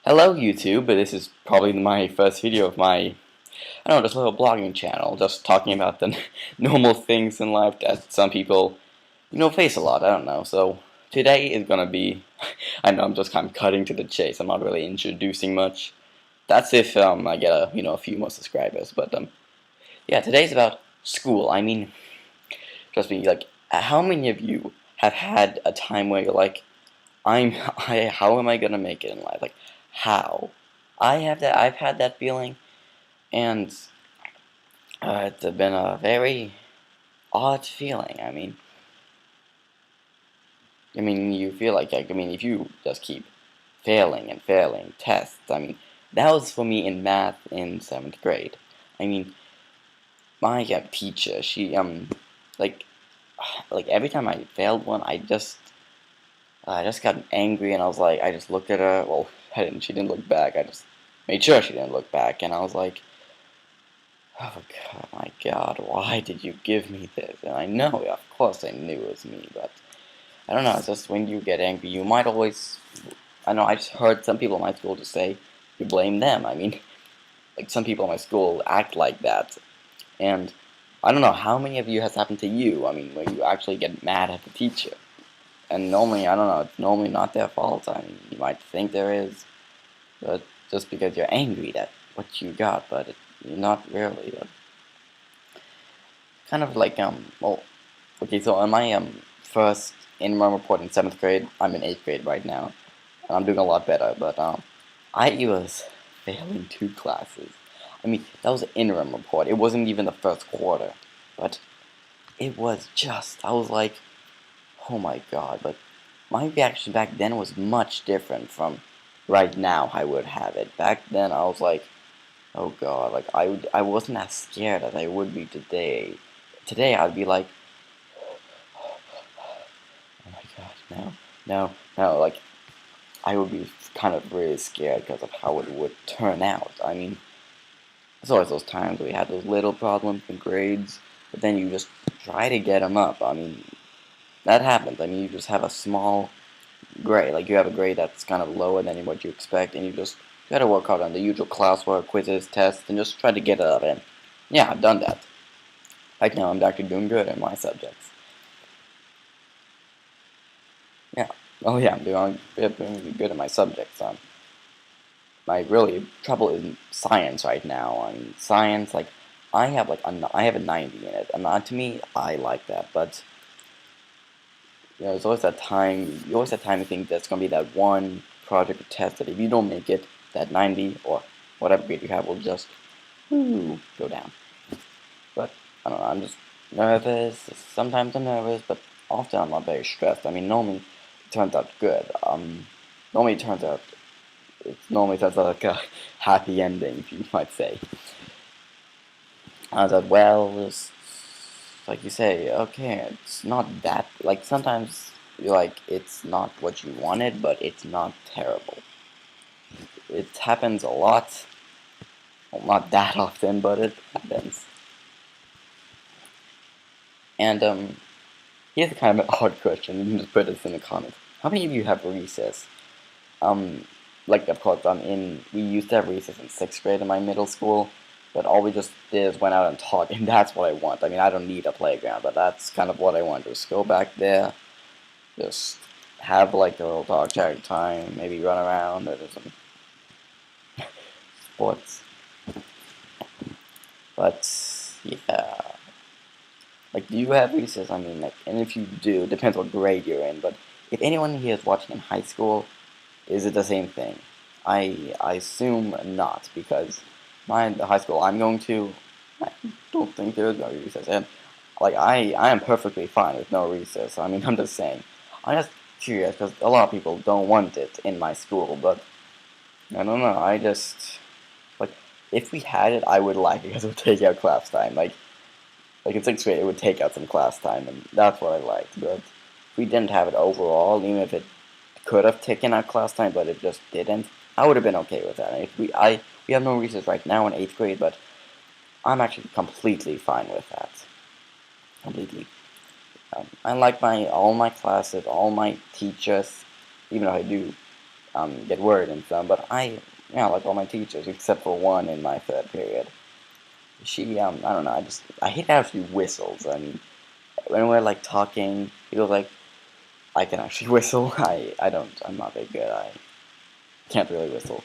Hello YouTube, this is probably my first video of my, I don't know, just a little blogging channel, just talking about the normal things in life that some people, face a lot, I don't know. So today is gonna be, I know I'm just kind of cutting to the chase, I'm not really introducing much. That's if I get a few more subscribers, but yeah, today's about school. I mean, trust me, like, how many of you have had a time where you're like, how am I gonna make it in life? Like, how? I've had that feeling, and it's been a very odd feeling. I mean, you feel like, if you just keep failing and failing tests, that was for me in math in 7th grade. I mean, my teacher, she, like, like every time I failed one, I just got angry, and I was like, I just looked at her. Well, I didn't. She didn't look back. I just made sure she didn't look back, and I was like, oh God, my God, why did you give me this? And I know, of course, I knew it was me, but I don't know. It's just when you get angry, you might always. I know. I just heard some people in my school just say you blame them. I mean, like some people in my school act like that, and I don't know how many of you has happened to you. I mean, where you actually get mad at the teacher. And normally, I don't know, it's normally not their fault. I mean, you might think there is, but just because you're angry at what you got, but you're not really. Kind of like, well, okay, so on my first interim report in 7th grade, I'm in 8th grade right now, and I'm doing a lot better, but I was failing 2 classes. I mean, that was an interim report. It wasn't even the first quarter, but it was just, I was like, oh my God, but my reaction back then was much different from right now I would have it. Back then I was like, oh God, like I wasn't as scared as I would be today. Today I'd be like, oh my God, no, no, no, like I would be kind of really scared because of how it would turn out. I mean, there's always those times where we had those little problems in grades, but then you just try to get them up. I mean, that happens. I mean, you just have a small grade. Like you have a grade that's kind of lower than what you expect, and you just gotta work hard on the usual classwork, quizzes, tests, and just try to get it up. And yeah, I've done that. Right now, I'm actually doing good in my subjects. Yeah. Oh yeah, I'm doing good in my subjects. My really trouble is in science right now. I mean, science, like I have a 90 in it, and to me, I like that, but there's always that time. You always have time to think there's gonna be that one project or test that if you don't make it, that 90 or whatever grade you have will just go down. But I don't know. I'm just nervous. Sometimes I'm nervous, but often I'm not very stressed. I mean, normally it turns out good. Normally it turns out like a happy ending, you might say. I thought, well, it's like you say, okay, it's not that, like, sometimes you're like, it's not what you wanted, but it's not terrible. It happens a lot. Well, not that often, but it happens. And, here's a kind of an odd question. You can just put this in the comments. How many of you have recess? Um, like, of course, we used to have recess in 6th grade in my middle school, but all we just did is went out and taught, and that's what I want. I mean, I don't need a playground, but that's kind of what I want. Just go back there, just have like a little dog tag time, maybe run around or do some sports. But yeah, like, do you have recess? I mean, like, and if you do, it depends what grade you're in. But if anyone here is watching in high school, is it the same thing? I assume not, because the high school I'm going to, I don't think there is no recess. And like I am perfectly fine with no recess. I mean, I'm just saying. I'm just curious because a lot of people don't want it in my school, but I don't know. I just like if we had it, I would like it because it would take out class time. Like in 6th grade, it would take out some class time, and that's what I liked. But if we didn't have it overall, even if it could have taken out class time, but it just didn't, I would have been okay with that. If we have no recess right now in 8th grade, but I'm actually completely fine with that. Completely. I like all my classes, all my teachers, even though I do get worried and stuff. But like all my teachers except for one in my third period. She I don't know. I hate how she whistles. I mean, when we're like talking, it goes like I can actually whistle. I don't. I'm not very good. I can't really whistle.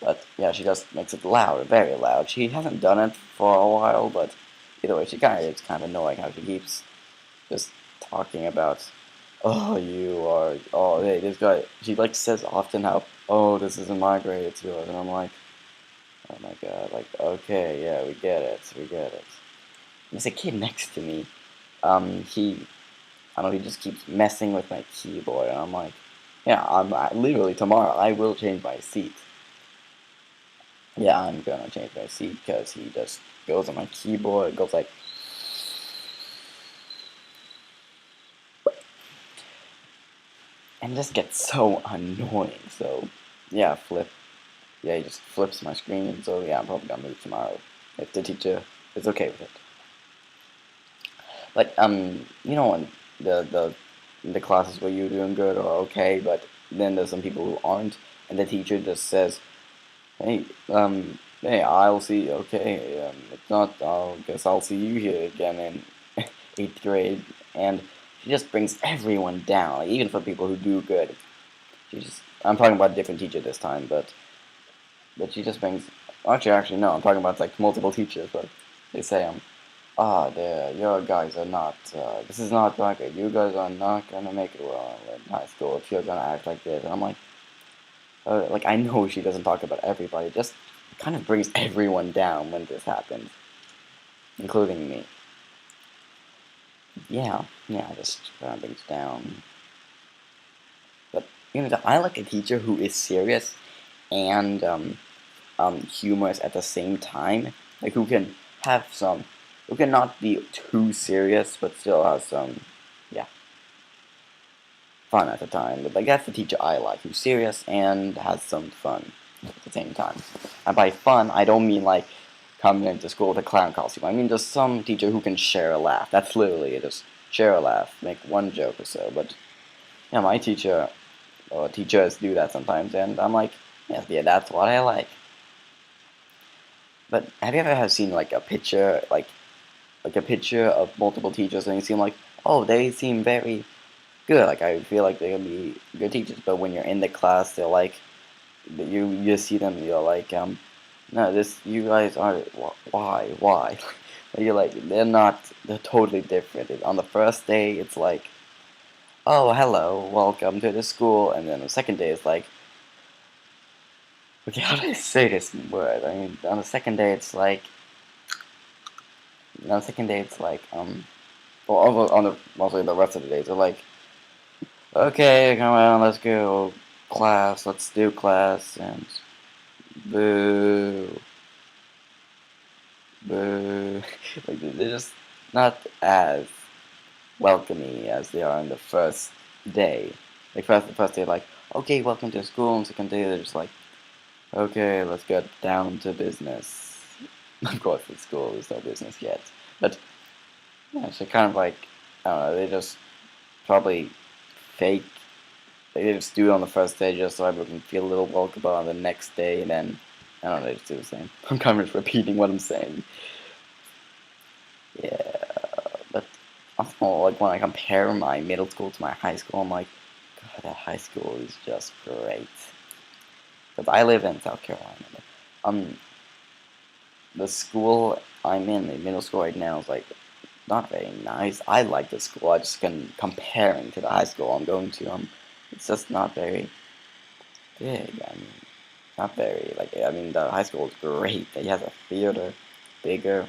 But yeah, she just makes it loud, very loud. She hasn't done it for a while, but either way, it's kind of annoying how she keeps just talking about, oh, hey, this guy. She like says often how, oh, this isn't my grade, it's yours, and I'm like, oh my god, like, okay, yeah, we get it. There's a kid next to me. He, I don't know, he just keeps messing with my keyboard, and I'm like, yeah, literally tomorrow I will change my seat. Yeah, I'm gonna change my seat because he just goes on my keyboard, goes like, and just gets so annoying. So, yeah, yeah, he just flips my screen. So yeah, I'm probably gonna move tomorrow if the teacher is okay with it. But when the classes where you're doing good or okay, but then there's some people who aren't, and the teacher just says, hey, I'll see. Okay, if not, guess I'll see you here again in eighth grade. And she just brings everyone down, like, even for people who do good. I'm talking about a different teacher this time, but she just brings. Actually, no, I'm talking about like multiple teachers. But they say, your guys are not. This is not right. You guys are not gonna make it well in high school if you're gonna act like this. And I'm like I know she doesn't talk about everybody, just kind of brings everyone down when this happens, including me. Yeah, just brings down. But I like a teacher who is serious and humorous at the same time, like who can not be too serious, but still has some, yeah, fun at the time. But like that's the teacher I like, who's serious and has some fun at the same time. And by fun, I don't mean like coming into school with a clown costume. I mean just some teacher who can share a laugh. That's literally it. Just share a laugh, make one joke or so. But yeah, my teacher or teachers do that sometimes, and I'm like, yeah, that's what I like. But have you ever seen like a picture, like a picture of multiple teachers, and you seem like, oh, they seem very good. Like I feel like they're gonna be good teachers. But when you're in the class, they're like, you just see them, you're like, no, you guys aren't. Why? You're like, they're not. They're totally different. On the first day, it's like, oh, hello, welcome to the school, and then the second day, it's like, okay, how do I say this word? I mean, on the second day, it's like, well, on the mostly the rest of the days, they're like, okay, come on, let's go, class, let's do class, and boo, boo. Like, they're just not as welcoming as they are on the first day. Like, the first day, like, okay, welcome to school, and second day, they're just like, okay, let's get down to business. Of course, at school, there's no business yet. But, yeah, so kind of like, I don't know, they just probably fake. They just do it on the first day just so everyone can feel a little welcome on the next day, and then, I don't know, they just do the same. I'm kind of just repeating what I'm saying. Yeah, but also, like, when I compare my middle school to my high school, I'm like, God, that high school is just great. Because I live in South Carolina. Um, the school I'm in middle school right now, is like not very nice. I like the school. I just can comparing to the high school I'm going to. It's just not very big. I mean, not very like. I mean, the high school is great. It has a theater, bigger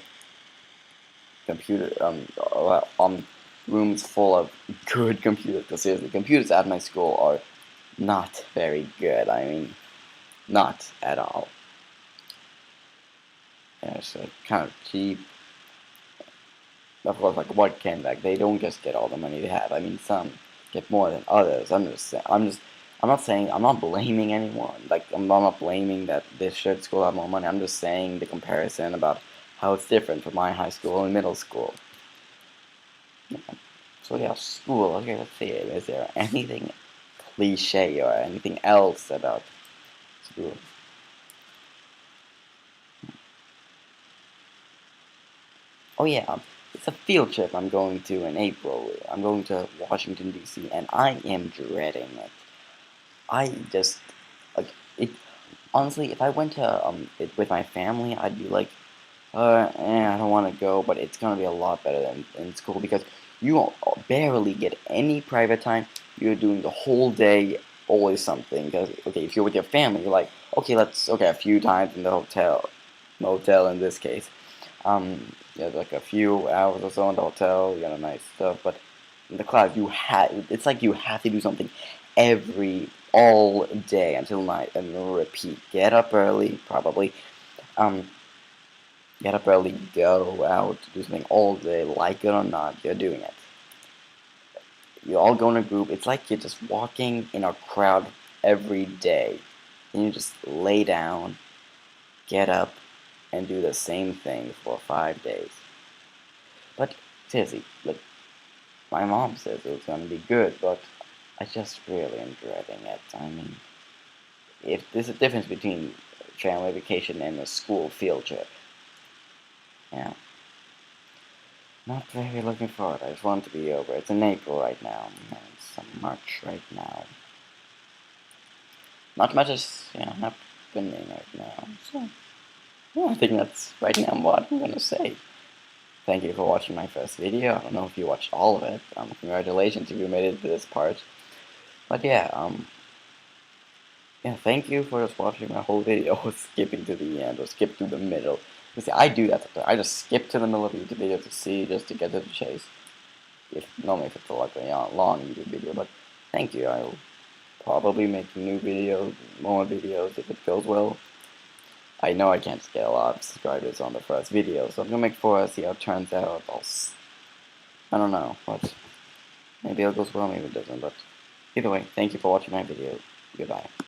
computer. Rooms full of good computers. Because seriously, computers at my school are not very good. I mean, not at all. Yeah, it's kind of cheap. Of course, like what can like they don't just get all the money they have. I mean, some get more than others. I'm not saying, I'm not blaming anyone. Like I'm not blaming that this should school have more money. I'm just saying the comparison about how it's different from my high school and middle school. So yeah, school. Okay, let's see. Is there anything cliche or anything else about school. Oh yeah, it's a field trip I'm going to in April. I'm going to Washington D.C. and I am dreading it. I just like it. Honestly, if I went to it with my family, I'd be like, I don't want to go, but it's gonna be a lot better than in school because you won't barely get any private time. You're doing the whole day, always something. Because okay, if you're with your family, you're like, okay, a few times in the motel in this case. Yeah, like a few hours or so in the hotel, you know, nice stuff. But in the class, it's like you have to do something all day until night and repeat. Get up early, probably. Um, Get up early, go out, do something all day, like it or not, you're doing it. You all go in a group. It's like you're just walking in a crowd every day. And you just lay down, get up, and do the same thing for 5 days. But seriously, like my mom says it was gonna be good, but I just really am dreading it. I mean, if there's a difference between a family vacation and a school field trip. Yeah. Not very looking forward. I just want it to be over. It's in April right now. And it's March right now. Not much is, happening right now. So, yeah, I think that's right now what I'm gonna say. Thank you for watching my first video. I don't know if you watched all of it. Congratulations if you made it to this part. But yeah, thank you for just watching my whole video, skipping to the end or skip to the middle. You see, I do that sometimes. I just skip to the middle of the video to see, just to get to the chase. Normally if it's like a long YouTube video, but thank you. I'll probably make new videos, more videos if it goes well. I know I can't get a lot of subscribers on the first video, so I'm gonna make 4, see how it turns out. I don't know, but maybe it goes well, maybe it doesn't, but either way, thank you for watching my video. Goodbye.